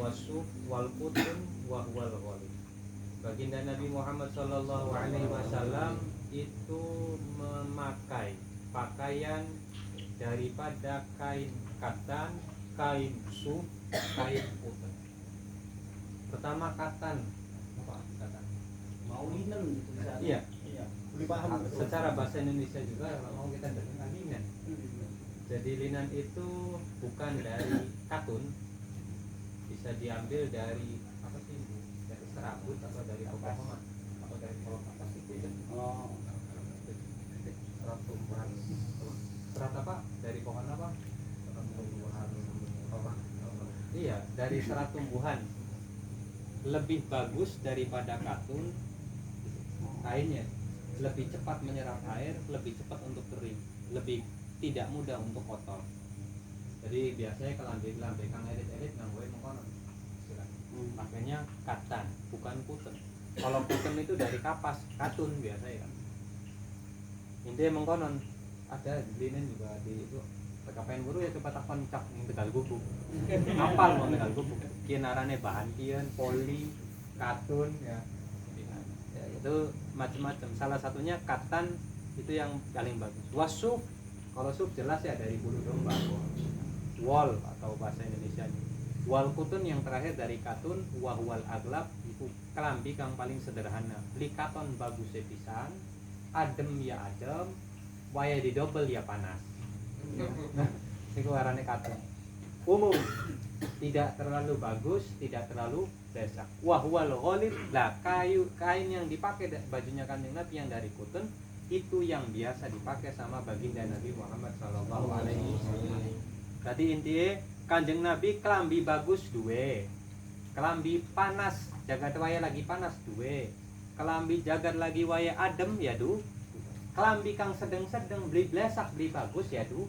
wasuf wal qutun wa wal ghalib. Baginda Nabi Muhammad sallallahu alaihi wasallam itu memakai pakaian daripada kain katan, kain suf, kain qutun. Pertama katan. Apa katan? Mau linen gitu misalnya. Iya. Iya. Boleh paham. Secara bahasa Indonesia juga kalau mau kita dengar linen. Jadi linen itu bukan dari katun, bisa diambil dari apa sih Bu? Dari serabut atau dari pohon atau dari kolong apa sih itu? Oh. Serat tumbuhan. Serat apa? Dari pohon apa? Serat tumbuhan. Iya, dari serat tumbuhan. Lebih bagus daripada katun kainnya, lebih cepat menyerap air, lebih cepat untuk kering, lebih tidak mudah untuk kotor. Jadi biasanya kelambi kang elit-elit nganggo mengkono. Makanya katan, bukan kuten. Kalau kuten itu dari kapas, katun biasanya kan. Intinya mengkonon ada di linen juga di itu pekapen buru ya coba takon cak ning Tegal Gubuk. Apal mau Tegal Gubuk. Kieu narane bahan kieu poli, katun ya. Ya itu macam-macam. Salah satunya katan itu yang paling bagus. Wasuf, kalau suf jelas ya dari bulu domba. Wol atau bahasa Indonesianya. Wal kutun yang terakhir dari katun, wahwal aglab itu kelambi kang paling sederhana. Beli katon bagus pisan, adem ya adem, waya didobel ya panas. Iku arane katun. Umum, tidak terlalu bagus, tidak terlalu besak. Wahwal ghalib, lah kain yang dipakai bajunya Kanjeng Nabi yang dari kutun itu yang biasa dipakai sama baginda Nabi Muhammad sallallahu alaihi wasallam. Berarti intinya Kanjeng Nabi kelambi bagus duwe, kelambi panas jagat waya lagi panas duwe, kelambi jagat lagi waya adem ya du, kelambi kang sedeng-sedeng beli blesak beli bagus ya du,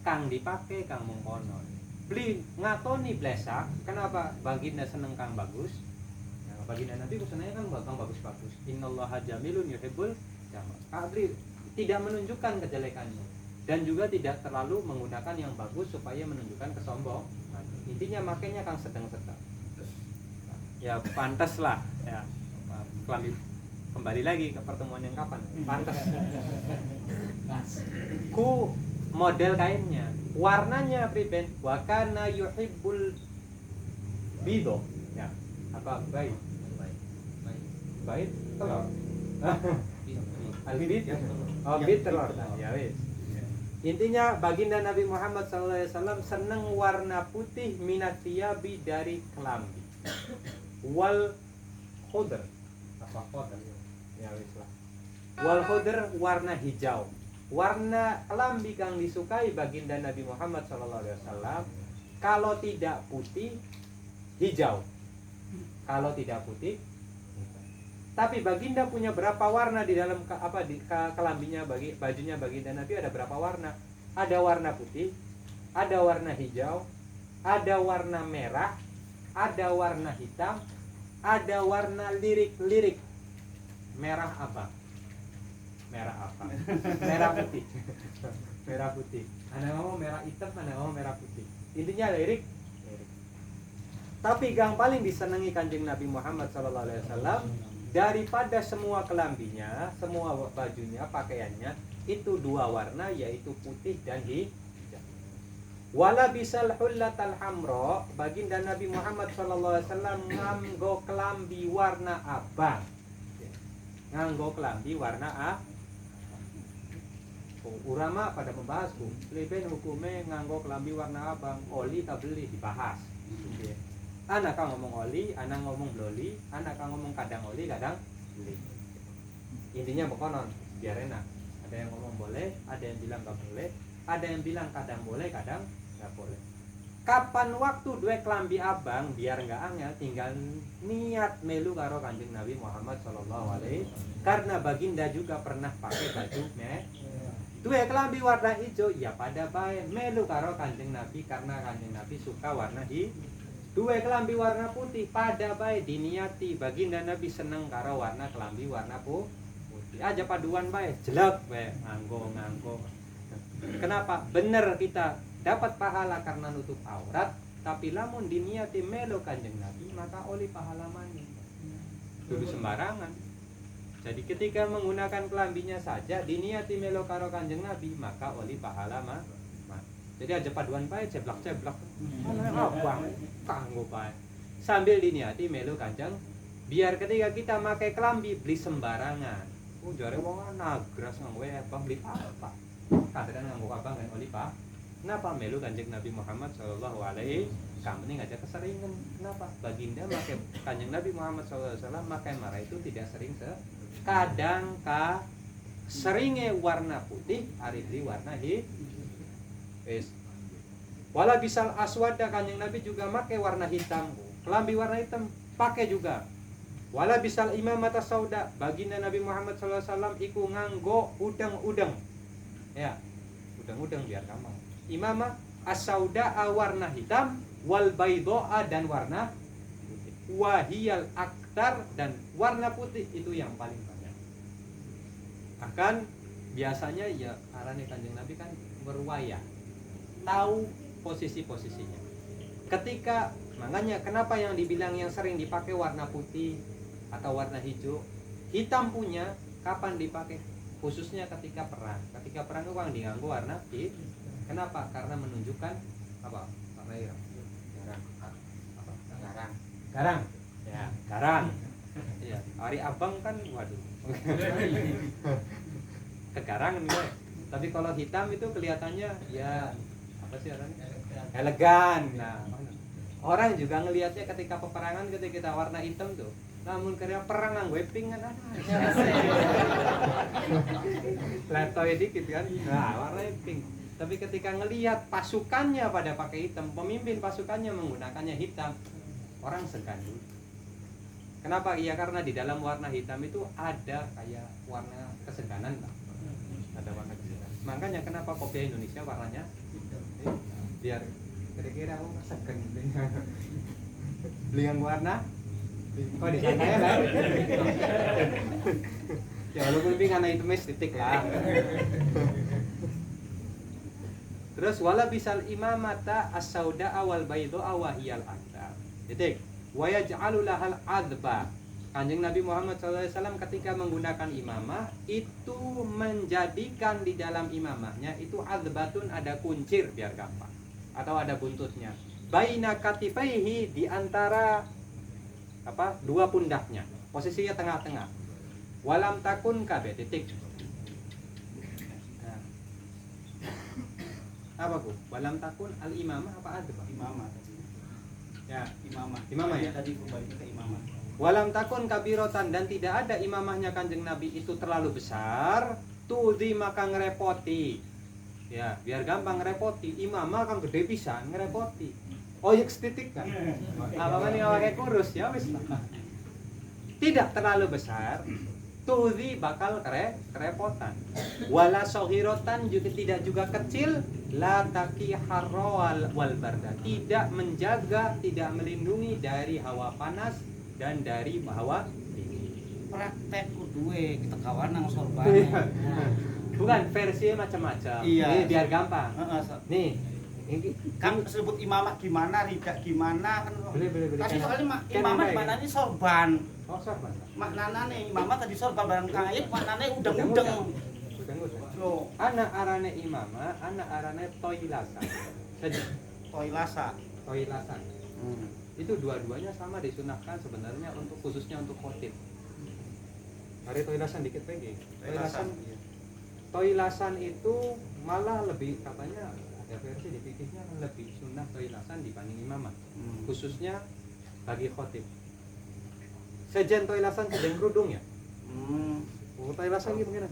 kang dipakai kang mengkonon beli ngatoni blesak. Kenapa baginda seneng kang bagus? Nah, baginda Nabi senengnya kan kang bagus-bagus. Innallaha jamilun yuhibbul jamal. Beli tidak menunjukkan kejelekannya dan juga tidak terlalu menggunakan yang bagus supaya menunjukkan kesombongan. Intinya makanya kang sedang-sedang. Ya pantas lah ya. Kembali lagi ke pertemuan yang kapan? Pantas. Ku model kainnya, warnanya priben, wa kana yuhibbul bido. Ya, apa baik? Baik telur. Albid. Oh, bid telur. Ya wis. Intinya baginda Nabi Muhammad SAW seneng warna putih minat thiyabi dari kelambi. Wal khudr. Apa khudr? Ya wis lah. Wal khudr warna hijau. Warna kelambi kang disukai baginda Nabi Muhammad SAW kalau tidak putih hijau. Kalau tidak putih. Tapi baginda punya berapa warna di dalam kelambinya bajunya baginda Nabi ada berapa warna? Ada warna putih, ada warna hijau, ada warna merah, ada warna hitam, ada warna lirik-lirik. Merah apa? Merah apa? Merah putih. Merah putih. Ada ngomong merah hitam, ada ngomong merah putih. Intinya lirik. Tapi yang paling disenangi Kanjeng Nabi Muhammad SAW daripada semua kelambinya, semua bajunya, pakaiannya itu dua warna yaitu putih dan hijau. Wala bisal hullatal hamra, baginda Nabi Muhammad SAW nganggo kelambi warna abang. Nganggo kelambi warna abang. Ulama pada membahas leben hukumnya nganggo kelambi warna abang, oli tak beli dibahas. Anak kan ngomong oli, anak ngomong bloli, anak kan ngomong kadang oli, kadang beli. Intinya bekonon, biar enak. Ada yang ngomong boleh, ada yang bilang gak boleh, ada yang bilang kadang boleh, kadang gak boleh. Kapan waktu dua kelambi abang biar nggak angel, tinggal niat melu karo Kanjeng Nabi Muhammad SAW. Karena baginda juga pernah pakai baju dua kelambi warna hijau, ya pada baik melu karo Kanjeng Nabi karena Kanjeng Nabi suka warna hijau. Dua kelambi warna putih pada baik diniati baginda Nabi seneng karo warna kelambi warna putih. Aja paduan baik jelek baik nganggo. Kenapa? Bener kita dapat pahala karena nutup aurat, tapi lamun diniati melo kanjeng Nabi maka oli pahala maning. Kudu sembarangan. Jadi ketika menggunakan kelambinya saja diniati melo karo kanjeng Nabi maka oli pahala Jadi aja paduan pae ceblak-ceblak. Abang kanggo pae. Sambil diniati melo kanjeng biar ketika kita pakai kelambi beli sembarangan. Jare wong nagras nganggo abang beli apa? Kadang nganggo abang kan oli pak. Kenapa melu kanjeng Nabi Muhammad sallallahu alaihi wasallam ini ngajak keseringan. Kenapa? Baginda pakai kanjeng Nabi Muhammad sallallahu alaihi wasallam pakai marah itu tidak sering kadang seringnya warna putih, hari beli warna hitam. Wala bisal aswada kanjeng Nabi juga pakai warna hitam. Kelambi warna hitam pakai juga. Wala bisal imamata sauda baginda Nabi Muhammad sallallahu alaihi wasallam iku nganggo udang-udang. Ya, udang-udang biar gampang. Imamah as-sauda warna hitam wal baydoa dan warna putih. Wahiyal aktar dan warna putih itu yang paling banyak. Akan biasanya ya arane kanjeng Nabi kan berwayah. Tahu posisi-posisinya. Ketika makanya kenapa yang dibilang yang sering dipakai warna putih atau warna hijau, hitam punya kapan dipakai? Khususnya ketika perang. Ketika perang itu kan diganggu warna hitam. Kenapa? Karena menunjukkan apa? Warna hitam. Garang. Ya, garang. Iya, hari abang kan waduh. Kegarangan gue. Tapi kalau hitam itu kelihatannya ya apa sih artinya? Elegan. Nah, orang juga ngelihatnya ketika peperangan ketika kita warna hitam tuh. Namun karena perang nganggo pink kan letoy dikit kan. Nah, warna pink. Tapi ketika ngelihat pasukannya pada pakai hitam, pemimpin pasukannya menggunakannya hitam, orang segan dulu. Kenapa? Iya karena di dalam warna hitam itu ada kayak warna keseganan lah. Ada warna keseganan. Makanya kenapa kopi Indonesia warnanya hitam? Biar kira-kira aku segan beli yang warna kok di sana ya kan? Ya walaupun karena itu titik lah. Terus wala bisal imamata as-sauda awal baydo awahiyal aktar. Titik. Wa yaj'alu lahal adba. Kanjeng Nabi Muhammad SAW ketika menggunakan imamah itu menjadikan di dalam imamahnya itu adbatun ada kuncir biar gampang atau ada buntutnya. Baina katifaihi di antara apa? Dua pundaknya. Posisinya tengah-tengah. Walam takun kabe titik. Apa Bu? Walam takun al-imamah apa adba? Imamah. Ya, Imamah. Imamah ya. Tadi kembali ke imamah. Walam takun kabirotan dan tidak ada imamahnya kanjeng Nabi itu terlalu besar, tudhi maka ngerepoti. Ya, biar gampang ngerepoti. Imamah kan gede pisan ngerepoti. Oyek titik kan. Apa kan yang pakai kurus ya wis. Tidak terlalu besar. Tudhi bakal kerepotan. Wala sohirotan juga tidak juga kecil. La taki harwal wal barda. Tidak menjaga, tidak melindungi dari hawa panas dan dari hawa dingin. Praktek kuduwe kita kawan nang sorban. Bukan versinya macam-macam. Iya. Ini biar gampang. Nih, ini Kan sebut imamah gimana, rida gimana kan. boleh. Tadi soalnya imamah mana ini sorban. Oh, sorban. Maknanya nih imamah tadi sorban barang kait, maknanya udang-udang. Yo, Anak arane imamah, anak arane toilasa. Jadi toilasa. toilasan. Itu dua-duanya sama disunahkan sebenarnya untuk khususnya untuk khotib. Hari toilasan dikit lagi. Toilasan itu malah lebih katanya ada versi di fikihnya lebih sunnah toilasan dibanding imamah. Khususnya bagi khotib. Sejen toilasan sedang kerudung ya. Toilasan gitu mungkin.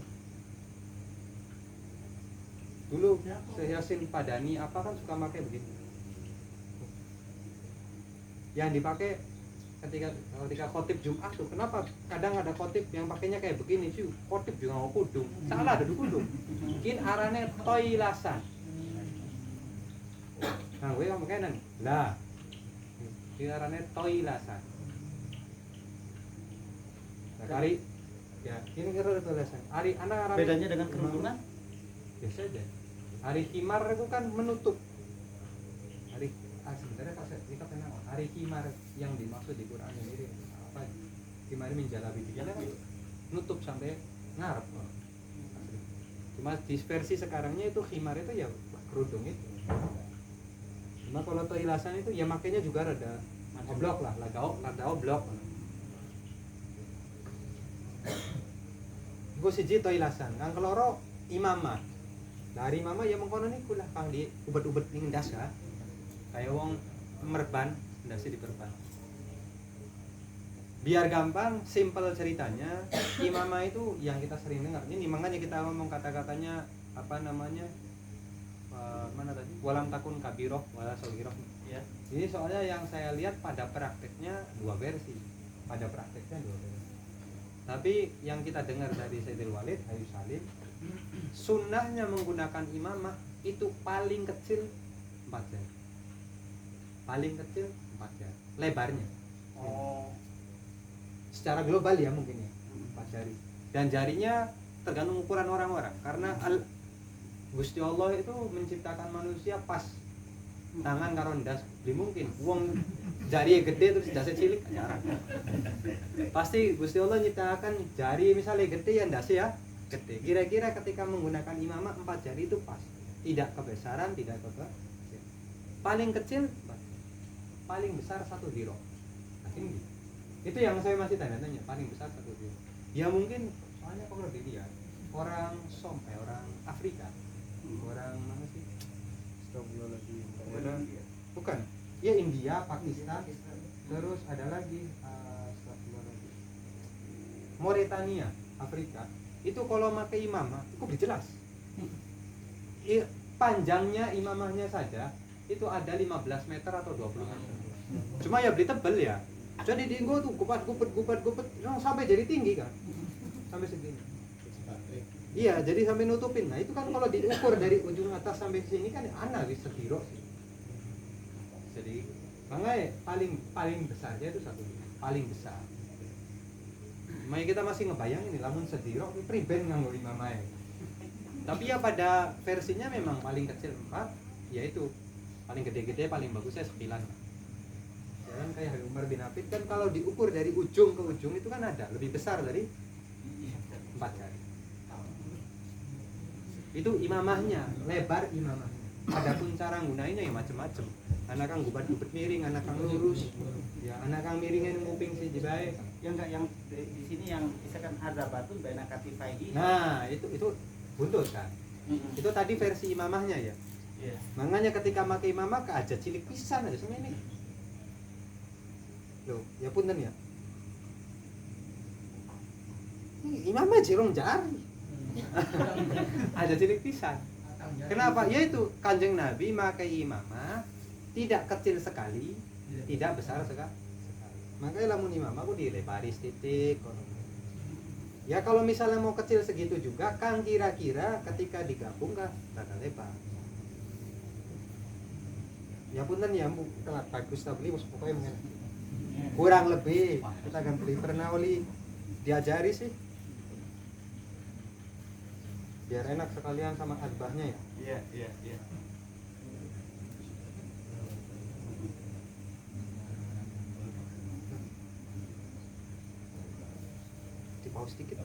Dulu Syekh Yasin Padani apa kan suka pakai begini. Yang dipakai ketika khotib Jumat tuh, kenapa kadang ada khotib yang pakainya kayak begini sih? Khotib juga mau kudung. Salah ada kudung. Mungkin arane toilasan. Nah, gue ngomong kayak nih. Lah. Ini arane toilasan. Nah, kali ya, ini kira toilasan. Ari anak arane Bedanya dengan kerudungan? Biasa aja. Hari khimar itu kan menutup. Hari sebenarnya pas kita pernah hari khimar yang dimaksud di Quran ini apa? Khimar ini menjalabi dia kan nutup sampai ngarep. Cuma di versi sekarangnya itu khimar itu ya kerudung itu. Cuma kalau toilasan itu ya makanya juga rada oblok lah, rada oblok. Gue siji toilasan, kang keloro imamah. Dari imamah ya mengkono niku lah kang di ubet-ubet ning ndas ya. Kayak wong merban, ndase diperban. Biar gampang, simple ceritanya, imamah itu yang kita sering dengar. Ini makanya kita ngomong kata-katanya apa namanya? Mana tadi? Walam takun kabiroh wala sagiroh. Ya. Ini soalnya yang saya lihat pada prakteknya dua versi. Pada prakteknya dua versi. Tapi yang kita dengar dari Sayyidil Walid Hayu Salim, sunnahnya menggunakan imamah itu paling kecil 4 jari. Paling kecil 4 jari. Lebarnya. Oh. Secara global ya mungkin ya 4 jari. Dan jarinya tergantung ukuran orang-orang. Karena Gusti Allah itu menciptakan manusia pas tangan karo ndas beli mungkin wong jari gede terus ndase cilik jarang. Pasti Gusti Allah nyiptakan jari misalnya gede ya ndase ya gede. Kira-kira ketika menggunakan imamah 4 jari itu pas. Tidak kebesaran, tidak kecil. Paling kecil paling besar 1 dirham. Nah, ini itu yang saya masih tanya-tanya, paling besar 1 dirham. Ya mungkin soalnya kalau dilihat orang orang Afrika, orang mana sih? Bukan, ya India, Pakistan, terus ada lagi Mauritania, Afrika. Itu kalau pakai imamah, itu jelas. Panjangnya imamahnya saja itu ada 15 meter atau 20 meter. Cuma ya beli tebel ya. Jadi di gua tuh gupat sampai jadi tinggi kan. Sampai segini. Iya, jadi sampai nutupin. Nah, itu kan kalau diukur dari ujung atas sampai sini kan ana wis sediro sih. Jadi, makanya paling besarnya itu 1 paling besar. Makanya kita masih ngebayang ini lamun sediro priben nganggo imamah. Tapi ya pada versinya memang paling kecil 4, yaitu paling gede-gede paling bagusnya 9. Jangan kayak Umar bin Hafid kan kalau diukur dari ujung ke ujung itu kan ada lebih besar dari 4 kali. Itu imamahnya, lebar imamahnya. Adapun cara nggunainya ya macam-macam. Anak kang gubat-gubat miring, anak kang lurus. Ya, anak kang miringin nguping si jibae. Yang di sini yang misalkan azabatun baina katifaihi. Nah, itu buntut kan. Itu tadi versi imamahnya ya. Iya. Makanya ketika pakai imamah ke aja cilik pisan aja sama ini. Loh, ya punten ya. Ini imamah jirong jari. Ada cilik pisan. Kenapa? Yaitu Kanjeng Nabi pakai imamah tidak kecil sekali, tidak besar sekali. Makanya lamun imamah aku dilepari titik. Ya kalau misalnya mau kecil segitu juga, kan kira-kira ketika digabung kan rada lebar. Ya punten ya, telat bagus tak beli, pokoknya mungkin kurang lebih kita akan beli pernah oli diajari sih. Biar enak sekalian sama azbahnya ya. Iya. Di pause dikit.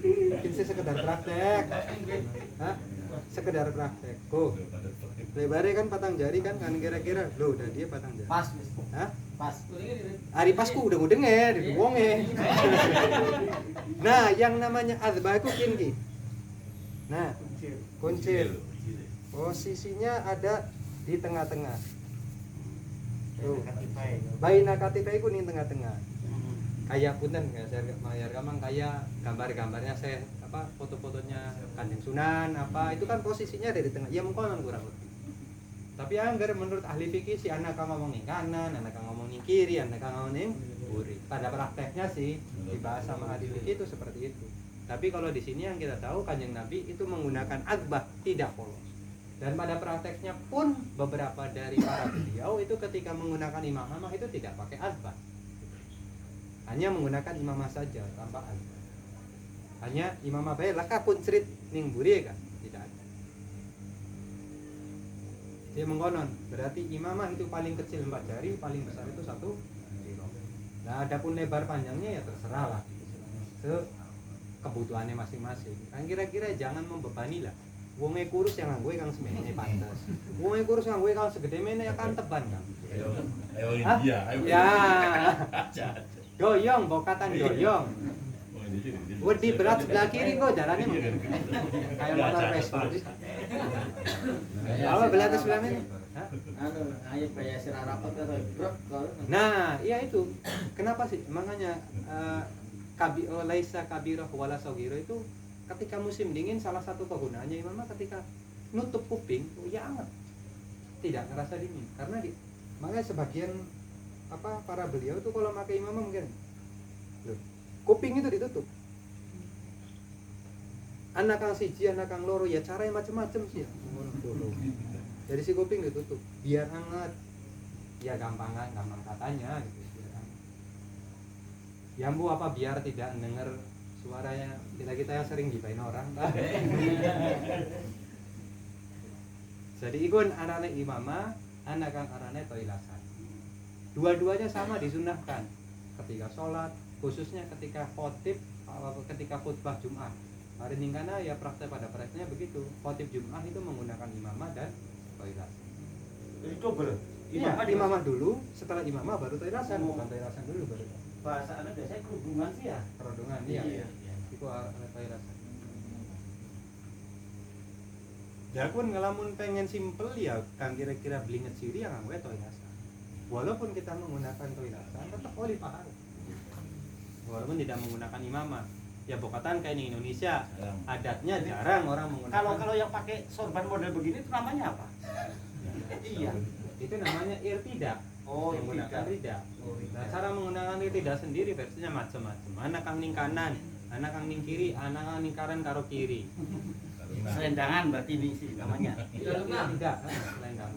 Mungkin sih sekedar praktek. Hah? Sekedar praktek. Lebarnya kan patang jari kan kira-kira. Loh, udah dia patang jari. Pas. Hah? Pas. Hari pasku udah denger di wonge. Nah, yang namanya azbah itu kinki. Nah, kuncir. Posisinya ada di tengah-tengah. Tuh. Baina katifai ku ning tengah-tengah. Kayak punten ya saya mayar gamang kayak gambar-gambarnya saya apa foto-fotonya Kanjeng Sunan apa itu kan posisinya ada di tengah. Ya mengkonon kurang lebih. Tapi anggar menurut ahli fikih si anak ngomong ning kanan, anak ngomong ning kiri, anak ngomong ning kiri. Pada prakteknya sih dibahas sama ahli fikih itu seperti itu. Tapi kalau di sini yang kita tahu Kanjeng Nabi itu menggunakan azbah tidak polos. Dan pada prakteknya pun beberapa dari para beliau itu ketika menggunakan imamah itu tidak pakai azbah. Hanya menggunakan imamah saja tanpa azbah. Hanya imamah bae laka pun cerit ning buri kan tidak ada. Dia mengkonon, berarti imamah itu paling kecil 4 jari, paling besar itu 1 kilo. Nah, adapun lebar panjangnya ya terserah lah. Kebutuhannya masing-masing. Kan kira-kira jangan membebani lah. Wonge kurus yang nganggo kang semene pantes. Wonge kurus nganggo kang segede mene ya kan teban kan. Ayo India, ayo. Ya. Doyong, bokatan doyong. Wedi berat sebelah kiri kok jalannya mungkin. Kayak motor Vespa. Apa belah sebelah mana? Hah? Ayo kayak sirah rapat atau brok kalau. Nah, iya itu. Kenapa sih? Makanya laisa kabirah wala saghira itu ketika musim dingin salah satu kegunaannya imamah ketika nutup kuping, ya anget. Tidak ngerasa dingin karena makanya sebagian para beliau itu kalau pakai imamah mungkin loh, kuping itu ditutup. Anak kang siji, anak kang loro ya caranya macam-macam sih ya. Jadi si kuping ditutup biar hangat. Ya gampang katanya gitu. Ya bu apa biar tidak dengar suaranya kita yang sering dibain orang. Jadi ikun anak imamah, anak kang arane toilasan. Dua-duanya sama disunahkan ketika sholat, khususnya ketika khutbah Jumat. Hari ningkana ya praktek pada prakteknya begitu. Khotib Jumat itu menggunakan imamah dan toilasan. Jadi double. Iya, imamah dulu, setelah imamah baru toilasan, bukan toilasan dulu baru. Bahasa Anda biasanya kerudungan sih ya. Kerudungan iya. Itu toilasan. Ya pun ngelamun pengen simpel ya kan kira-kira belinget siri yang nganggo toilasan. Walaupun kita menggunakan toilasan tetap oleh pahala. Walaupun tidak menggunakan imamah. Ya bokatan kayak di Indonesia adatnya jarang orang menggunakan. Kalau yang pakai sorban model begini itu namanya apa? Iya. Itu namanya irtidah. Oh, menggunakan rida. Nah, cara menggunakan rida sendiri versinya macam-macam. Anak kang ning kanan, anak kang ning kiri, anak kang ning kanan karo kiri. Selendangan berarti ini sih namanya. Tidak, selendangan.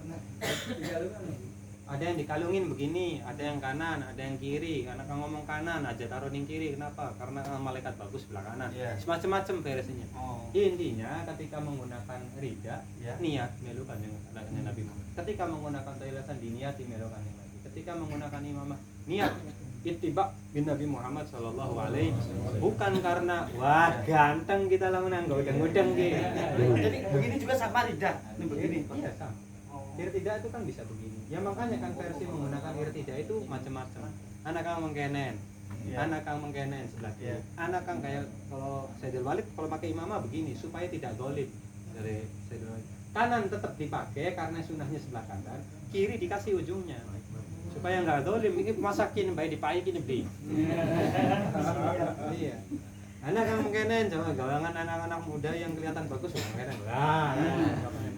Ada yang dikalungin begini, ada yang kanan, ada yang kiri. Anak kang ngomong kanan aja taruh ning kiri. Kenapa? Karena malaikat bagus sebelah kanan. Yeah. Semacam-macam versinya. Oh. Intinya ketika menggunakan rida, Yeah. niat melu kanjeng Nabi Muhammad. Ketika menggunakan toilasan diniati melu kanjeng Nabi. Ketika menggunakan imamah, niat ittiba bin Nabi Muhammad sallallahu alaihi wasallam. Bukan karena wah ganteng kita lamun nganggo udang-udang gitu. Jadi begini juga sama rida. Ini begini. Iya sama. Irtidah itu kan bisa begini. Ya makanya kan versi menggunakan irtidah itu macam-macam. Anak kang mengkenen, anak kang mengkenen sebelah kiri. Anak kang kayak kalau Sayyidul Walid kalau pakai imamah begini supaya tidak golib dari Sayyidul Walid. Kanan tetap dipakai karena sunnahnya sebelah kanan, kiri dikasih ujungnya supaya nggak dolim. Ini masakin baik dipaikin beli. Iya. Anak kang mengkenen, coba gawangan anak-anak muda yang kelihatan bagus mengkenen.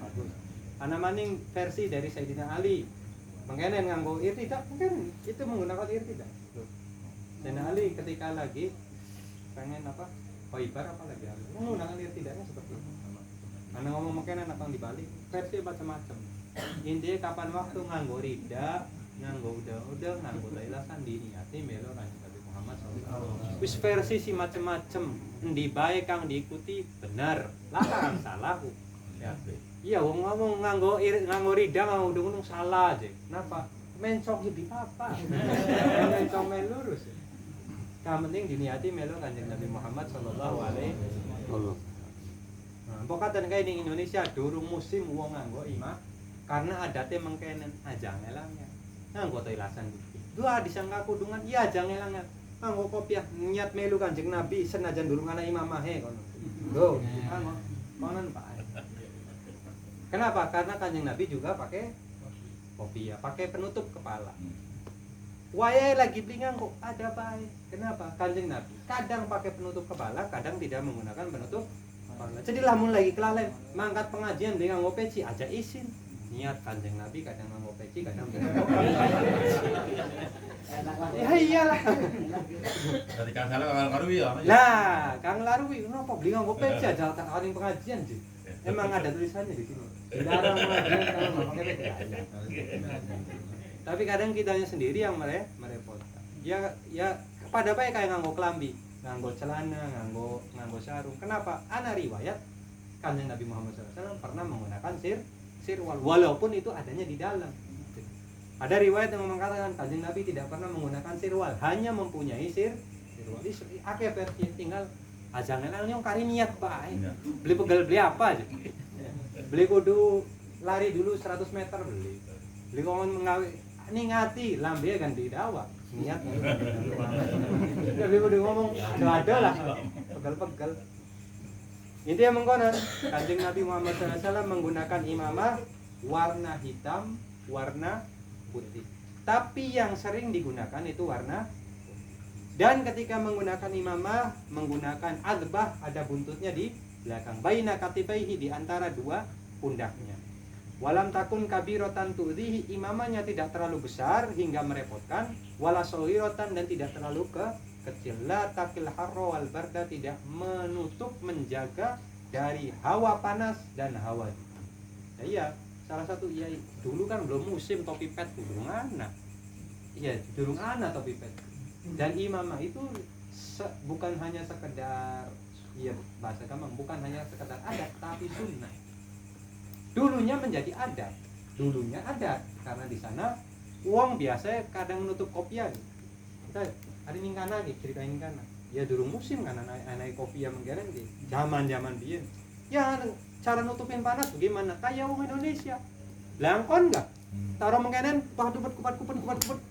Bagus. Anak maning versi dari Sayyidina Ali mengkenen nganggo irtidah mungkin itu menggunakan irtidah. Sayyidina Ali ketika lagi pengen Khaibar apa lagi menggunakan irtidahnya seperti itu. Anak ngomong mengkenen apa dibalik versi macam-macam. Intinya kapan waktu nganggo rida, nganggo udah nganggo toilasan diniati melo kanjeng Nabi Muhammad sallallahu. Wis versi si macam-macam endi bae kang diikuti benar, lah kang salah. Ya. Iya, wong ngomong nganggo rida nganggo udung salah aja. Kenapa? Mencong di apa? Mencong men lurus. Yang penting diniati melo kanjeng Nabi Muhammad sallallahu alaihi wasallam. Nah, pokatan kayak di Indonesia durung musim wong nganggo imah karena adatnya mengkenen aja ngelangnya. Nganggo toilasan gitu. Dua disangka kudungan, iya aja ngelangnya. Nganggo kopiah niat melu kanjeng Nabi senajan durung ana imamah kono. Lho, nganggo konon Pak. Kenapa? Karena kanjeng Nabi juga pakai kopiah, pakai penutup kepala. Wayai lagi beli nganggo ada baik. Kenapa? Kanjeng Nabi kadang pakai penutup kepala, kadang tidak menggunakan penutup kepala. Jadi lamun lagi kelalen mangkat pengajian beli nganggo peci aja izin. Niat kanjeng Nabi kadang nganggo peci, kadang nganggo peci. Ya iyalah. Dari Kang Salah Kang Larui ya. Nah, Kang Larui kenapa beli nganggo peci aja tak kali pengajian sih. Emang ada tulisannya di sini. Dilarang pengajian kalau nggak pakai peci. Tapi kadang kitanya sendiri yang merepotkan. Ya pada baik kayak nganggo kelambi, nganggo celana, nganggo sarung. Kenapa? Ana riwayat kanjeng Nabi Muhammad SAW pernah menggunakan sirwal, walaupun itu adanya di dalam. Ada riwayat yang mengatakan Kanjeng Nabi tidak pernah menggunakan sirwal, hanya mempunyai sirwal. Ini akeh versi, tinggal aja ngelangnya kari niat bae. Beli pegal beli apa aja. Beli kudu lari dulu 100 meter beli. Beli ngomong mengawi ini ngati lambe kan di dawa. Niat. Beli kudu ngomong ada lah. Pegal-pegal. Intinya mengkonon Kanjeng Nabi Muhammad SAW menggunakan imamah warna hitam, warna putih. Tapi yang sering digunakan itu warna. Dan ketika menggunakan imamah, menggunakan adbah, ada buntutnya di belakang. Baina katifaihi, di antara dua pundaknya. Walam takun kabiratan tu'dhihi, imamahnya tidak terlalu besar hingga merepotkan. Wala saghiratan, dan tidak terlalu kecil. La takil harra wal barda, tidak menutup, menjaga dari hawa panas dan hawa dingin. Nah, iya, salah satu iya, dulu kan belum musim topi pet, durung ana. Iya, durung ana topi pet. Dan imamah itu bukan hanya sekedar, iya bahasa gampang, bukan hanya sekedar adat, tapi sunnah. Dulunya menjadi adat, karena di sana uang biasa kadang nutup kopiah. Kita ada ningkana nih, ceritain kana. Ya durung musim kan anak kopiah menggereng di zaman biyen. Ya cara nutupin panas bagaimana? Kayak orang Indonesia. Blangkon enggak? Taruh mengkenen, kupat.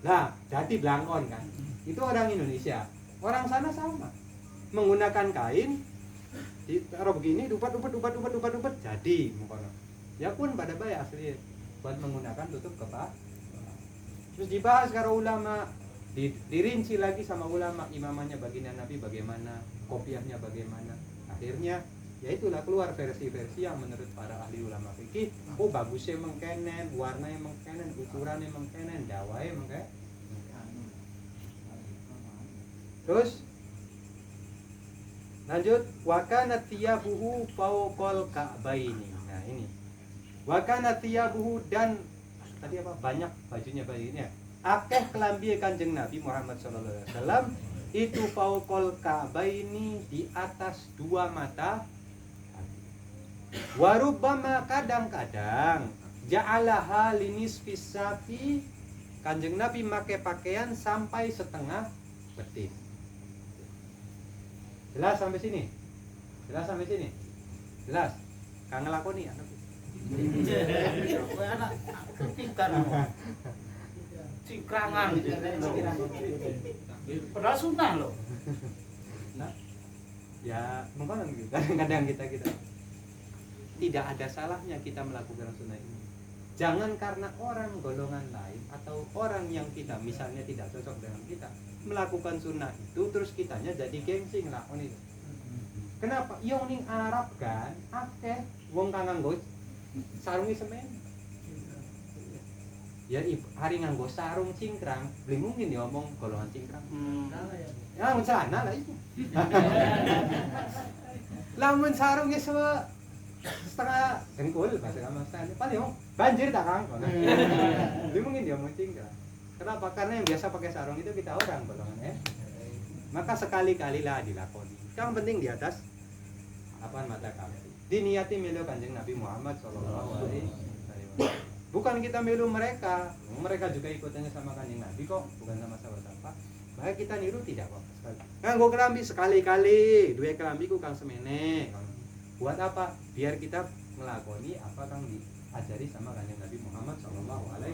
Lah, jadi blangkon kan. Itu orang Indonesia. Orang sana sama. Menggunakan kain ditaruh begini, dupat jadi mengkono. Ya pun pada baik asli buat menggunakan tutup kepala. Terus dibahas karo ulama, dirinci lagi sama ulama, imamahnya baginda Nabi bagaimana, kopiahnya bagaimana. Akhirnya ya itulah keluar versi-versi yang menurut para ahli ulama fikih, oh bagusnya mengkenen, warnanya mengkenen, ukurannya mengkenen, dawae mengkenen. Terus lanjut, wa kana thiyabuhu fawqal ka'baini. Nah ini, wa kana thiyabuhu, dan tadi apa, banyak bajunya bajunya, akeh kelambi Kanjeng Nabi Muhammad SAW itu fawqal ka'baini, di atas dua mata. Warubbama, kadang-kadang ja'alaha linisfis safi, Kanjeng Nabi make pakaian sampai setengah betis. Jelas sampai sini? Jelas? Kang ngelakoni anak. Anak ketikan. Cingkrangan. Padahal sunnah loh. Nah, ya mungkin gitu. Kadang-kadang kita tidak ada salahnya kita melakukan sunnah ini. Jangan karena orang golongan lain atau orang yang kita misalnya tidak cocok dengan kita melakukan sunnah itu, terus kitanya jadi gengsi ngelakoni itu. Kenapa? Yang ning Arab kan akeh wong kang nganggo sarungi semen. Ya hari nganggo sarung cingkrang, beli mungkin dia ngomong golongan cingkrang. Ya sana lah itu. Lamun sarungnya setengah dengkul bahasa kamu paling banjir tak Kang? Beli mungkin dia ngomong cingkrang. Kenapa? Karena yang biasa pakai sarung itu kita orang golongan maka sekali-kalilah dilakoni. Yang penting di atas apaan mata kaki. Diniati melu Kanjeng Nabi Muhammad SAW. Bukan kita melu mereka. Mereka juga ikutannya sama Kanjeng Nabi kok, bukan sama sahabat-sahabat. Maka kita niru tidak apa-apa sekali. Nganggo kelambi sekali-kali, dua kelambi ku Kang semene. Buat apa? Biar kita ngelakoni apa Kang diajari sama Kanjeng Nabi Muhammad SAW.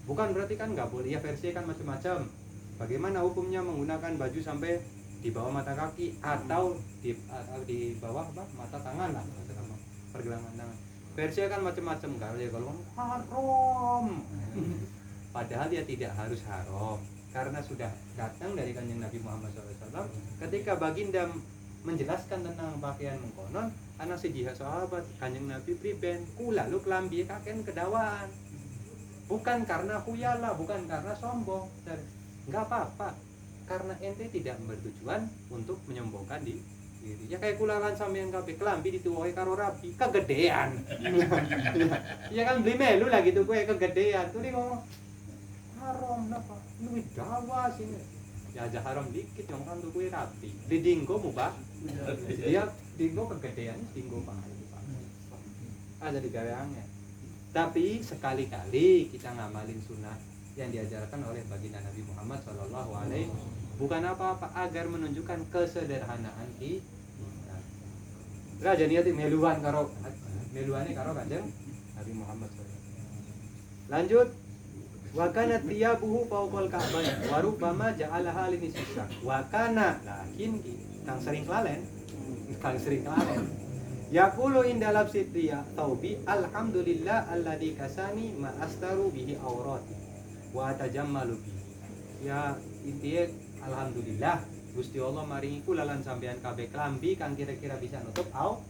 Bukan berarti kan nggak boleh, ya versi kan macam-macam. Bagaimana hukumnya menggunakan baju sampai di bawah mata kaki atau di bawah apa, mata tangan lah, pergelangan tangan. Versi kan macam-macam kan, ya kalau haram. Padahal dia tidak harus haram, karena sudah datang dari Kanjeng Nabi Muhammad SAW. Ketika baginda menjelaskan tentang pakaian mengkonon, anak sejihad sahabat Kanjeng Nabi priben kula lu kelambi kaken kedawaan. Bukan karena khuyala, bukan karena sombong. Enggak apa-apa. Karena ente tidak bertujuan untuk menyombongkan diri. Ya kayak kula kan sampeyan kabeh kelambi dituwohi karo rabi, kegedean. Ya kan beli melu lah gitu kowe kegedean. Tuh ngomong haram napa? Luwih dawa sini. Ya aja haram dikit yang kan tuh kowe rabi. Di dinggo mubah. Dia dinggo kegedean, dinggo pakai. Ada di gaweannya. Tapi sekali-kali kita ngamalin sunnah yang diajarkan oleh baginda Nabi Muhammad Shallallahu Alaihi Wasallam. Bukan apa-apa, agar menunjukkan kesederhanaan kita. Raja niat meluan karo meluane karo kanjeng Nabi Muhammad SAW. Lanjut, wa kana thiyabuhu fawqal ka'bah wa rubbama ja'alaha linisisa. Wa kana lakin kang sering kelalen. Yaqulu inda labsi thawbi alhamdulillah alladzi kasani ma astaru bihi aurati wa atajammalu bihi. Ya intinya alhamdulillah Gusti Allah maringi kula lan sampean kabeh klambi kang kira-kira bisa nutup aurat.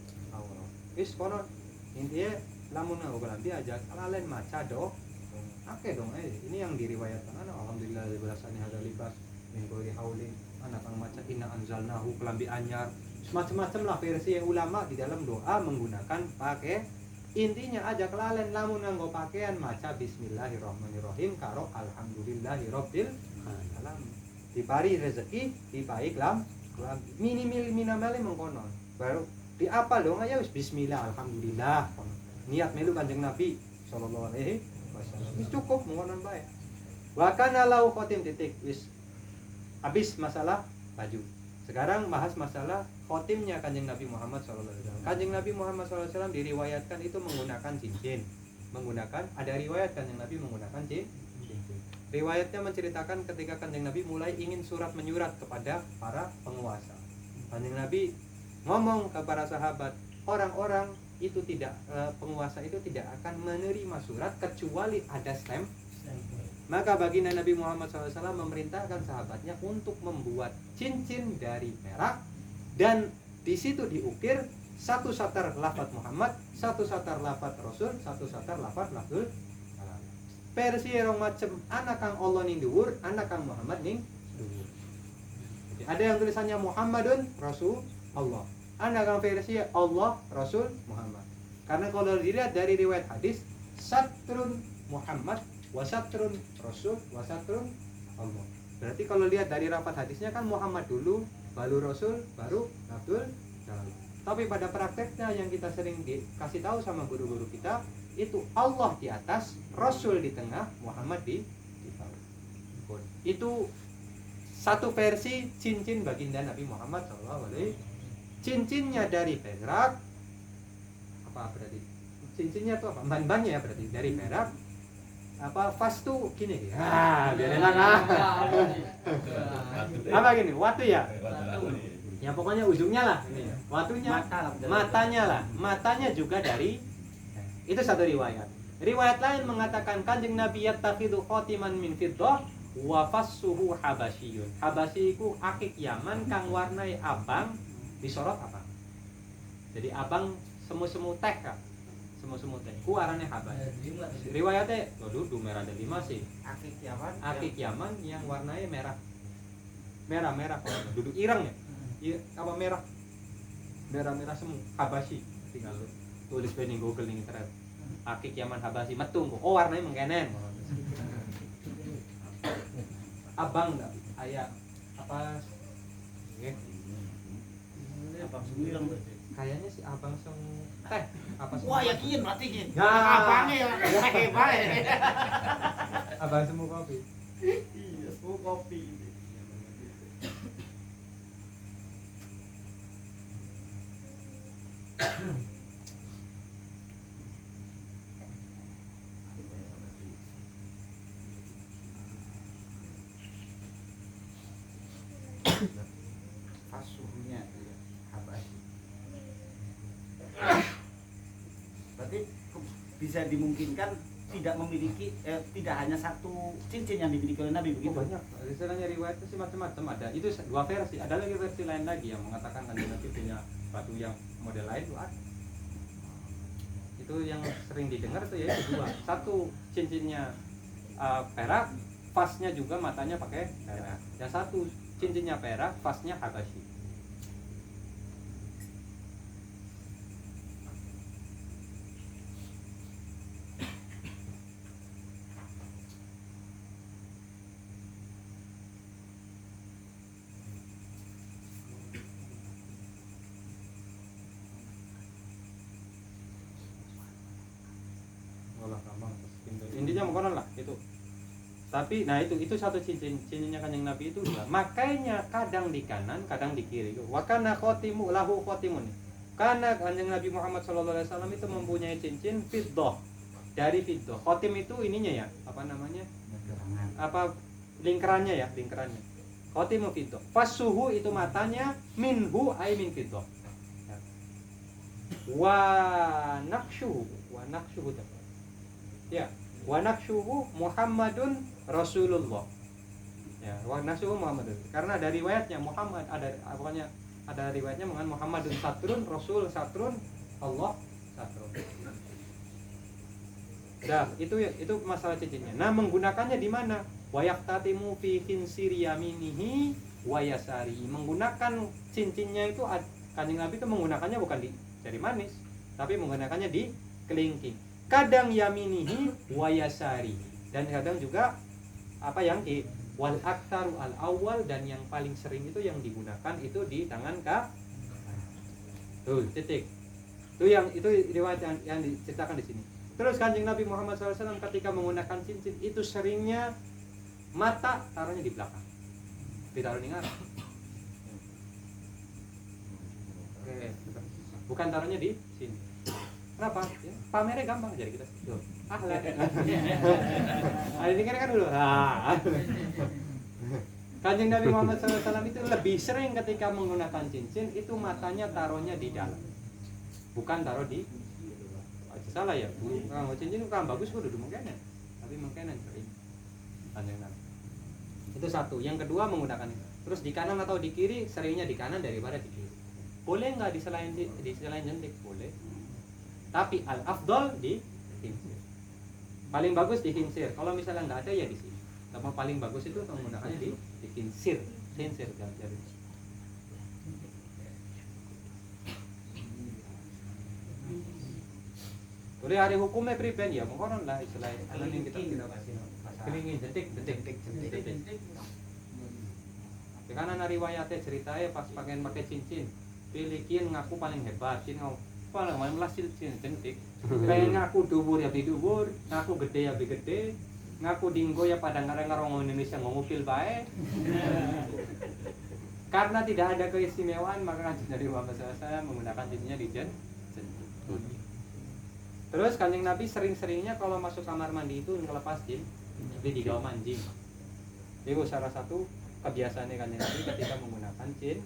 Wis kono intinya lamun nganggo klambi aja lalen maca do. Oke dong, ini yang diriwayatkan alhamdulillah berasani hadal libas min ghairi haulin. Anak kang maca inna anzalnahu klambi anyar. Macam-macam lah versi ulama di dalam doa menggunakan pakai. Intinya aja kelalen lamun nganggo pakaian maca bismillahirrahmanirrahim karo alhamdulillahirabbil alamin. Dipari rezeki, dipai kelam minimal mengkonon. Baru diapal dong aja wis bismillah alhamdulillah. Niat melu Kanjeng Nabi sallallahu alaihi wasallam. Wis cukup mengkonon bae. Wa kana lau khotim titik wis habis masalah baju. Sekarang bahas masalah khotimnya Kanjeng Nabi Muhammad SAW. Kanjeng Nabi Muhammad SAW diriwayatkan itu menggunakan cincin. Ada riwayat Kanjeng Nabi menggunakan cincin. Riwayatnya menceritakan ketika Kanjeng Nabi mulai ingin menyurat kepada para penguasa. Kanjeng Nabi ngomong ke para sahabat, orang-orang itu tidak penguasa itu tidak akan menerima surat kecuali ada stamp. Maka baginda Nabi Muhammad SAW memerintahkan sahabatnya untuk membuat cincin dari perak dan di situ diukir satu satar lafaz Muhammad, satu satar lafaz Rasul, satu satar lafaz Rasul. Versi rong macem anak kang Allah ning dhuwur, anak kang Muhammad ning dhuwur. Ada yang tulisannya Muhammadun Rasul Allah. Anak kang versi Allah Rasul Muhammad. Karena kalau dilihat dari riwayat hadis, satrun Muhammad wasatrun Rasul wasatrun Allah. Berarti kalau lihat dari rapat hadisnya kan Muhammad dulu, baru Rasul, baru Abdul. Tapi pada prakteknya yang kita sering dikasih tahu sama guru-guru kita, itu Allah di atas, Rasul di tengah, Muhammad di bawah. Itu satu versi cincin baginda Nabi Muhammad SAW. Cincinnya dari perak. Apa berarti? Cincinnya itu apa? Ban-bannya ya berarti dari perak. Apa fast tuh gini ya biar enak apa gini watu ya pokoknya ujungnya lah ini watunya matanya juga dari itu satu riwayat lain mengatakan Kanjeng Nabi yattakhidhu khatiman min fiddah wa fassuhu habasyiyun. Habasyi iku akik Yaman kang warnai abang disorot abang, jadi abang semu-semu teh Kak. Semu-semu teh ku arane habasyi. Riwayatnya dudu merah ada 5 sih. Akik Yaman yang warnanya merah duduk ireng ya. Iya, apa merah semu habasyi. Tinggal tulis di Google ning internet. Akik Yaman habasyi metu kok. Oh warnanya mengkenen. Abang enggak aya apa nggih. Abang ireng berarti. Kayaknya si abang semu teh apa semu. Wah yakin berarti gini. Nah. Abangnya ya teh bae. Abang semu kopi. Iya, semu kopi. Fasuhnya habasyi. Berarti bisa dimungkinkan tidak memiliki tidak hanya satu cincin yang dimiliki oleh Nabi begitu. Banyak. Istilahnya riwayat itu sih macam-macam ada. Itu dua versi. Ada lagi versi lain lagi yang mengatakan Kanjeng Nabi punya batu yang model lain itu ada. Itu yang sering didengar tuh ya itu dua. Satu cincinnya perak, fasnya juga matanya pakai perak. Yang satu cincinnya perak, fasnya habasyi. mengkonon lah itu. Tapi nah itu satu cincinnya Kanjeng Nabi itu 2. Makanya kadang di kanan, kadang di kiri. Wa kana khatimu lahu khatimun. Karena Kanjeng Nabi Muhammad sallallahu alaihi wasallam itu mempunyai cincin fiddah. Dari fiddah. Khatim itu ininya ya, apa namanya? Apa lingkarannya ya, lingkarannya. Khatimu fiddah. Fasuhu itu matanya, minhu ay min fiddah. Wa naqshuhu ya, wa naqshuhu Muhammadun Rasulullah. Ya, wa naqshuhu Muhammadun. Karena dari riwayatnya Muhammad pokoknya ada riwayatnya dengan Muhammadun satrun, Rasul satrun, Allah satrun. Dah, itu masalah cincinnya. Nah, menggunakannya di mana? Wa yaqtatimu fi khinsiri yaminihi wa yasari. Menggunakan cincinnya itu Kanjeng Nabi itu menggunakannya bukan di jari manis, tapi menggunakannya di kelingking. Kadang yaminihi wa yasari, dan kadang juga apa yang di wal aktaru al awal, dan yang paling sering itu yang digunakan itu di tangan tuh titik. Itu riwayat yang diceritakan di sini. Terus Kanjeng Nabi Muhammad SAW ketika menggunakan cincin itu seringnya mata taruhnya di belakang, ditaruh di ngarep. Oke. Bukan taruhnya di sini. Kenapa? Ya, pamernya gampang jadi kita. Tuh. Lihat. Ini kan dulu. Kanjeng Nabi Muhammad SAW itu lebih sering ketika menggunakan cincin itu matanya taruhnya di dalam. Bukan taruh di salah ya. Kalau cincin kan bagus kok duduk mungkinan. Tapi mungkinan sering. Kanjeng Nabi. Itu satu. Yang kedua menggunakan itu. Terus di kanan atau di kiri, seringnya di kanan daripada di kiri. Boleh nggak di selain jentik? Boleh. Tapi al afdal di khinsir. Paling bagus di khinsir. Kalau misalnya nggak ada ya di sini. Tapi paling bagus itu menggunakannya di khinsir. Khinsir jari. Boleh hari hukumnya pribadi ya, mengkonon lah istilahnya. Kalau ini kita kasih kelingin jentik. Karena ada riwayatnya ceritanya pas pakai cincin. Pilihin ngaku paling hebat, paling melasil jentik. Kayak ngaku dubur ya dubur, ngaku gede ya gede, ngaku dinggo ya pada ngarang-ngarang Indonesia ngomupil baik. Karena tidak ada keistimewaan maka Kanjeng Nabi Muhammad SAW menggunakan cincinnya di jentik. Terus Kanjeng Nabi sering-seringnya kalau masuk kamar mandi itu ngelepas jin, jadi digawa manjing. Itu salah satu kebiasaannya Kanjeng Nabi ketika menggunakan cincin.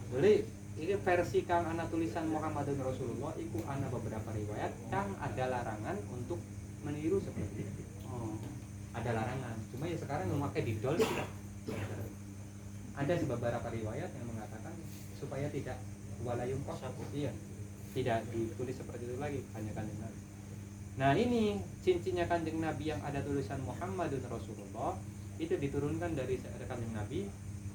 Jadi ini versi kang ana tulisan Muhammadun Rasulullah iku ana beberapa riwayat kang ada larangan untuk meniru seperti itu. Ada larangan. Cuma ya sekarang memakai didol sudah. Ada beberapa riwayat yang mengatakan supaya tidak walayum kosab. Iya. Tidak ditulis seperti itu lagi, hanya Kanjeng Nabi. Nah, ini cincinnya Kanjeng Nabi yang ada tulisan Muhammadun Rasulullah itu diturunkan dari Kanjeng Nabi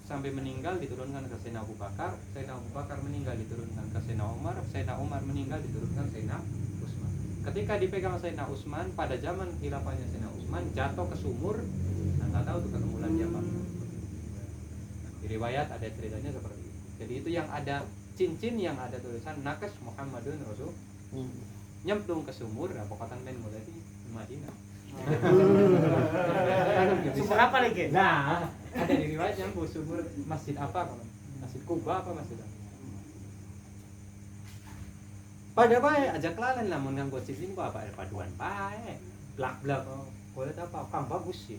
sampai meninggal diturunkan ke Sayyidina Abu Bakar, Sayyidina Abu Bakar meninggal diturunkan ke Sayyidina Umar meninggal diturunkan Sayyidina Utsman. Ketika dipegang Sayyidina Utsman pada zaman khilafahnya Sayyidina Utsman jatuh ke sumur, nggak tahu tuh ketemu lagi apa. Di riwayat ada ceritanya seperti itu. Jadi itu yang ada cincin yang ada tulisan Nakas Muhammadun Rasul. Nyemplung ke sumur, apokatan main mulai di Madinah. Sumur apa lagi? Nah, ada di riwayatnya sumur masjid apa kalau masjid Kuba apa masjid apa? Pada bae ajak lalan lamun nganggo cincin kok apa paduan bae. Blak-blak boleh apa? Kang bagus sih.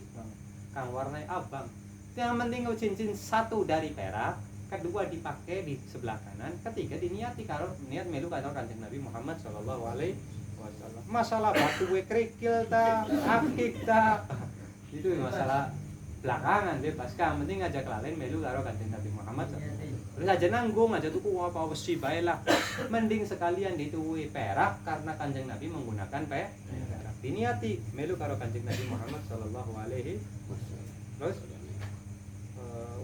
Kang warnanya abang. Yang penting cincin satu dari perak, kedua dipakai di sebelah kanan, ketiga diniati kalau niat melu karo Kanjeng Nabi Muhammad sallallahu alaihi wasallam. Masalah batu we krikil ta, akik ta. Itu masalah belakangan bebas kan, penting ngajak lalen melu karo Kanjeng Nabi Muhammad sallallahu alaihi wasallam. Terus aja nanggung aja tuku apa wesi bae lah. Mending sekalian dituwi perak karena Kanjeng Nabi menggunakan perak. Diniati melu karo Kanjeng Nabi Muhammad sallallahu alaihi wasallam. Terus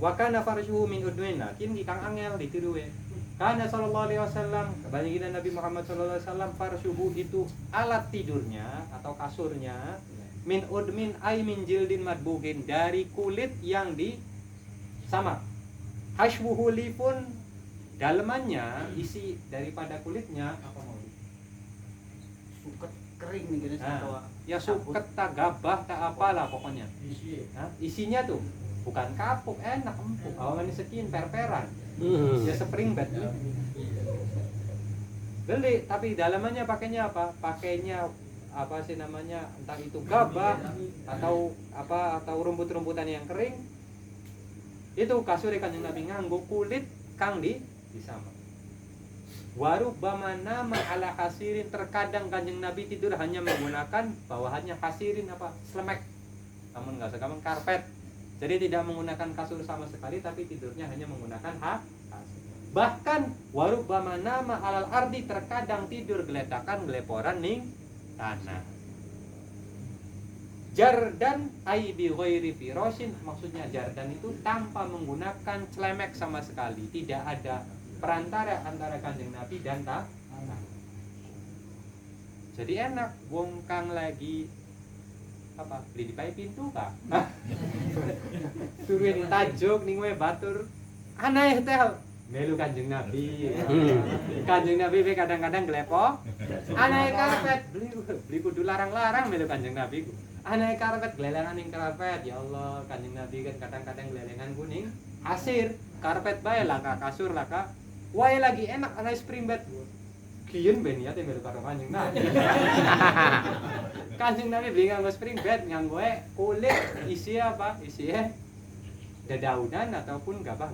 wa kana farshuhu min udwin, lakin di kang angel ditiru we. Kana sallallahu alaihi wasallam, kebanyakan Nabi Muhammad sallallahu alaihi wasallam farshuhu itu alat tidurnya atau kasurnya min udmin ay min jildin madbugin, dari kulit yang disamak. Hashwuhu lifun, dalemannya isi daripada kulitnya apa mau? Suket kering nih gini Nah, ya suket tak gabah tak apalah pokoknya. Isinya tuh bukan kapuk, enak empuk. Awangan sekian perperan. Ya spring bed. Beli, tapi dalamannya pakainya apa? Pakainya apa sih namanya? Entah itu gabah atau apa atau rumput-rumputan yang kering. Itu kasur Kanjeng Nabi nganggo kulit kang di sama. Warubama nama ala hasirin, terkadang Kanjeng Nabi tidur hanya menggunakan bawahannya hasirin apa? Slemek. Namun enggak sekarang karpet. Jadi tidak menggunakan kasur sama sekali, tapi tidurnya hanya menggunakan hasir. Bahkan warubama nama alal ardi, terkadang tidur geletakan geleporan ning tanah. Jardan ai bi ghairi firashin, maksudnya jardan itu tanpa menggunakan celemek sama sekali, tidak ada perantara antara Kanjeng Nabi dan tanah. Jadi enak wong kang lagi apa beli di pai pintu kah? Turunin tajuk ning we batur aneh teh melu Kanjeng Nabi. Kanjeng Nabi kadang-kadang gelepo. Aneh karpet beli kudu larang-larang melu Kanjeng Nabi. Aneh karpet gelelengan ning karpet. Ya Allah, Kanjeng Nabi kan kadang-kadang gelelengan kuning, asir, karpet bae lah kasur lah ka. Wae lagi enak aneh spring bed. Kian ben ya teh melu karo Kanjeng Nabi. Kanjeng Nabi beli nganggo spring bed, nganggo kulit isi apa? Isi dedaunan ataupun gabah.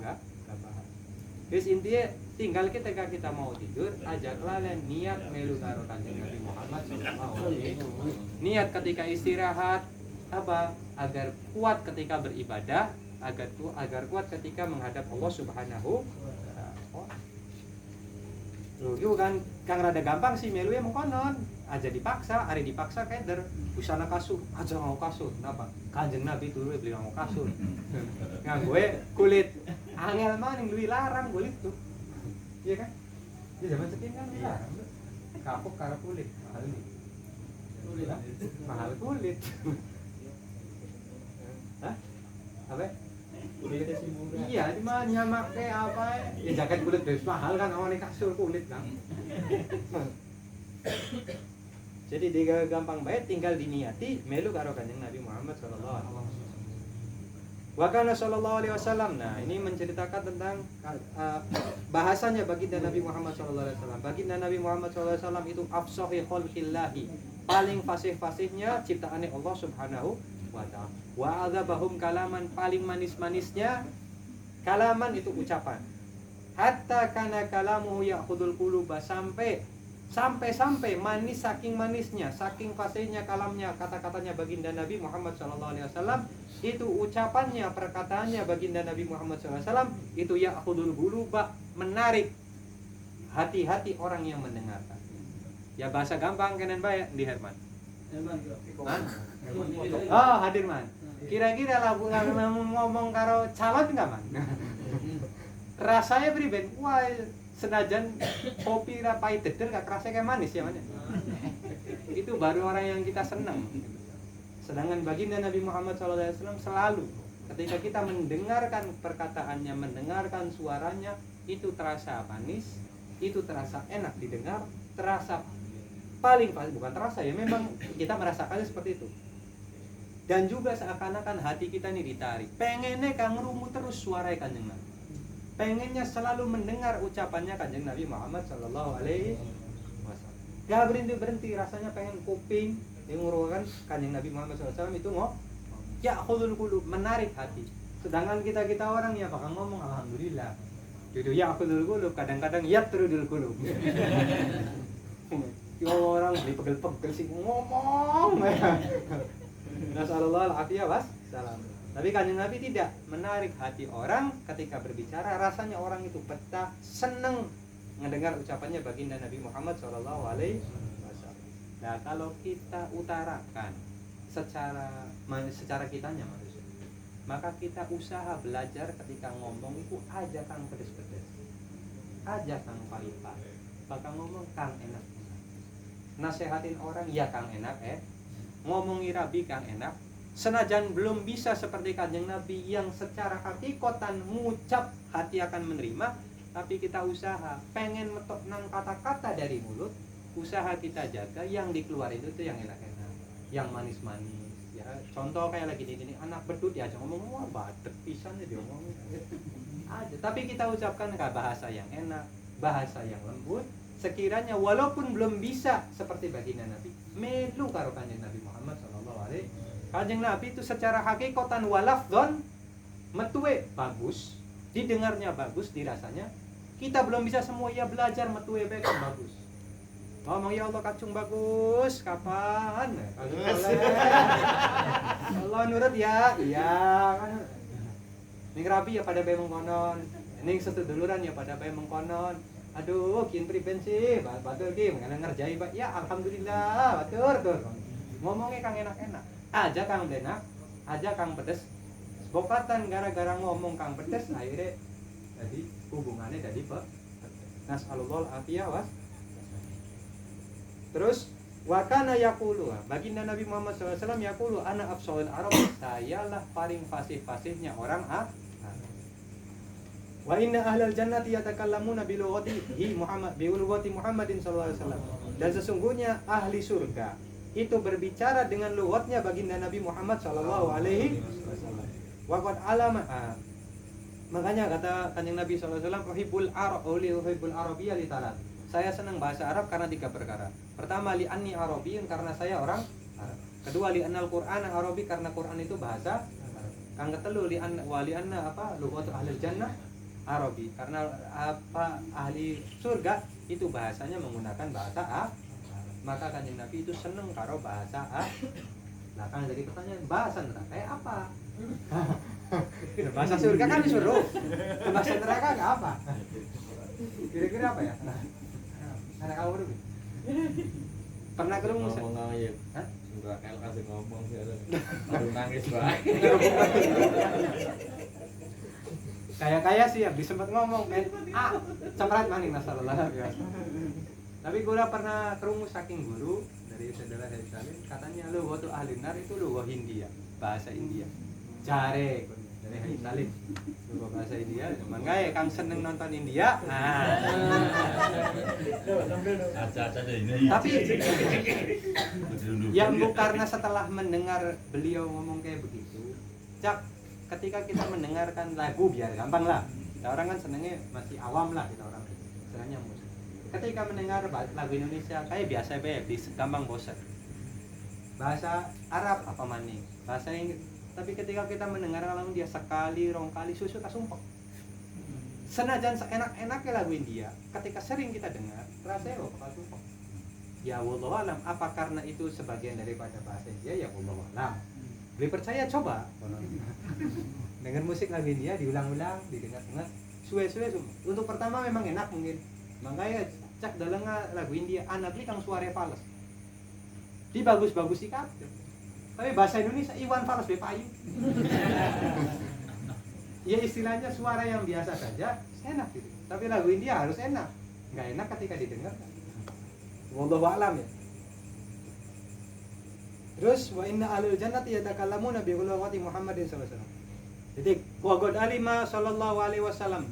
Terus intinya tinggal ketika kita mau tidur, ajaklah niat melu karo Kanjeng Nabi Muhammad SAW. Niat ketika istirahat apa? Agar kuat ketika beribadah, agar kuat ketika menghadap Allah Subhanahu wa taala. Loh, kan kang rada gampang sih melu ya mengkonon. Aja dipaksa, hari dipaksa keder, busana kasur, aja mau kasur. Kenapa? Kanjeng Nabi turu beli mau kasur. Nganggo kulit. Angel mah yang duwi larang kulit tuh. Iya kan? Ya zaman sekian kan larang. Kapuk karo kulit, mahal nih. Kulit lah. Mahal kulit. Hah? Apa? Kulit sih murah. Iya, di mana nyamake apa? Ya jaket kulit wis mahal kan awalnya kasur kulit kan. Jadi dia gampang baik tinggal diniati melu karo Kanjeng Nabi Muhammad sallallahu alaihi wasallam. Wa kana sallallahu alaihi wasallam. Nah, ini menceritakan tentang bahasanya baginda Nabi Muhammad sallallahu alaihi wasallam. Baginda Nabi Muhammad sallallahu alaihi wasallam itu afsahi khalqillahi, paling fasih-fasihnya ciptaane Allah Subhanahu wa taala. Wa adzabahum kalaman, paling manis-manisnya kalaman itu ucapan. Hatta kana kalamuhu ya'khudul quluba, sampai manis, saking manisnya, saking fasihnya kalamnya, kata-katanya baginda Nabi Muhammad SAW, itu ucapannya, perkataannya baginda Nabi Muhammad SAW itu ya'khudul quluba, menarik hati-hati orang yang mendengarkan. Ya bahasa gampang kenen bae di Herman. Oh, hadir man. Kira-kira lah ngomong karo calon enggak man? Rasanya pribadi, wah senajan kopi rapai deder gak kerasa kayak manis ya man. Itu baru orang yang kita senang. Sedangkan baginda Nabi Muhammad SAW selalu ketika kita mendengarkan perkataannya, mendengarkan suaranya, itu terasa manis, itu terasa enak didengar, terasa paling bukan terasa ya, memang kita merasakannya seperti itu. Dan juga seakan-akan hati kita ini ditarik, pengennya kang ngerungu terus suara Kanjeng Nabi, pengennya selalu mendengar ucapannya Kanjeng Nabi Muhammad Sallallahu Alaihi Wasallam. Gak berhenti rasanya pengen kuping yang merupakan Kanjeng Nabi Muhammad SAW itu ya khulul qulub, menarik hati. Sedangkan kita orang ya bakal ngomong alhamdulillah, gitu ya khulul qulub, kadang-kadang ya trudul qulub. Ya orang beli pegel-pegel sih ngomong. Nasallallahu alaihi wasallam. Tapi Kanjeng Nabi tidak menarik hati orang ketika berbicara, rasanya orang itu betah, seneng mendengar ucapannya baginda Nabi Muhammad Shallallahu Alaihi Wasallam. Nah, kalau kita utarakan secara kitanya manusia, maka kita usaha belajar ketika ngomong itu aja kang pedes-pedes, aja kang pahit-pahit, bakal ngomong kang enak, nasehatin orang ya kang enak, ngomongi rabi kang enak. Senajan belum bisa seperti Kanjeng Nabi yang secara hakikatan ngucap hati akan menerima, tapi kita usaha pengen metok nang kata-kata dari mulut, usaha kita jaga yang dikeluarin itu yang enak-enak, yang manis-manis. Ya, contoh kayak lagi ini anak bedut ya aja ngomong wah badet pisan ya dia ngomong. Ada, tapi kita ucapkan ke bahasa yang enak, bahasa yang lembut. Sekiranya walaupun belum bisa seperti baginda Nabi, melu karo kanjeng Nabi Muhammad sallallahu alaihi. Kanjeng Nabi itu secara hakikatan walafdon metue bagus, didengarnya bagus, dirasanya. Kita belum bisa semua, ya belajar metue baik bagus. Ngomong ya Allah kacung bagus, kapan? Allah nurut ya, iya kan. Ning rabi ya pada bae mengkonon, ning seduluran ya pada bae mengkonon. Aduh, kian priben sih, batur ki mengenai ngerjai Pak. Ya alhamdulillah, batur tur. Ngomongnya kang enak-enak. Aja kang benak, aja kang pedes. Bokatan gara-gara ngomong kang pedes akhirnya jadi hubungannya jadi nasallallahu alaihi was. Terus wakana yaqulu, baginda Nabi Muhammad SAW yaqulu ana afsalul arab, sayalah paling fasih-fasihnya orang Arab. Wa inna ahlal jannati yatakallamuna bi lughatihi Muhammad bi lughati Muhammadin sallallahu alaihi wasallam. Dan sesungguhnya ahli surga itu berbicara dengan lughatnya baginda Nabi Muhammad sallallahu alaihi wasallam. Wa qad alama. Makanya kata kanjeng Nabi sallallahu alaihi wasallam uhibbul arabiyya li talat. Saya senang bahasa Arab karena 3 perkara. Pertama li anni arabiyyun, karena saya orang Arab. Kedua li annal Qur'ana arabi, karena Quran itu bahasa Arab. Kang ketelu li anna apa lughatul ahlil jannah Arabi, karena apa ahli surga itu bahasanya menggunakan bahasa Arab. Maka kanjeng Nabi itu seneng karo bahasa Arab. Nah kan jadi pertanyaan, bahasa neraka kayak apa? Bahasa surga kan disuruh, bahasa neraka nggak apa? Kira-kira apa ya? Anak kamu dulu pernah kerungu ngomong aja. Hah? Enggak kayak kasih ngomong sih ada. Aduh nangis bae. Kayak sih ya disempet ngomong cemrat maning nasallallahu biasa. Tapi gue pernah kerungu saking guru dari saudara Haji Salim, katanya lu waktu ahli nar itu lu Hindia, bahasa India. Jare dari Haji Salim. Lu bahasa India, mangga kang seneng nonton India. Aca-aca deh ini. Tapi ya bu, karena setelah mendengar beliau ngomong kayak begitu, Cak, ketika kita mendengarkan lagu biar gampang lah, kita orang kan senengnya masih awam lah, kita orang senangnya musik. Ketika mendengar lagu Indonesia kayak biasa gampang bosan. Bahasa Arab apa maning, bahasa Inggris. Tapi ketika kita mendengar lagu dia sekali, rong kali, susu kasumpek. Senajan seenak-enaknya lagu India, ketika sering kita dengar, rasanya bakal sumpek. Ya wallahu alam, apa karena itu sebagian daripada bahasa India? Ya wallahu alam. Beli percaya coba dengar musik lagu India diulang-ulang, didengar-dengar suwe-suwe semua. Untuk pertama memang enak mungkin, makanya cak dalam lagu India anak li kang suara fals di bagus-bagus sih kan, tapi bahasa Indonesia Iwan fals bepayu. Ya istilahnya suara yang biasa saja enak gitu, tapi lagu India harus enak, nggak enak ketika didengar. Wallahu a'lam ya. Terus wa inna ahlul jannati yatakallamuna bi lughati Muhammadin sallallahu alaihi wasallam. Jadi wa qad alima sallallahu alaihi wasallam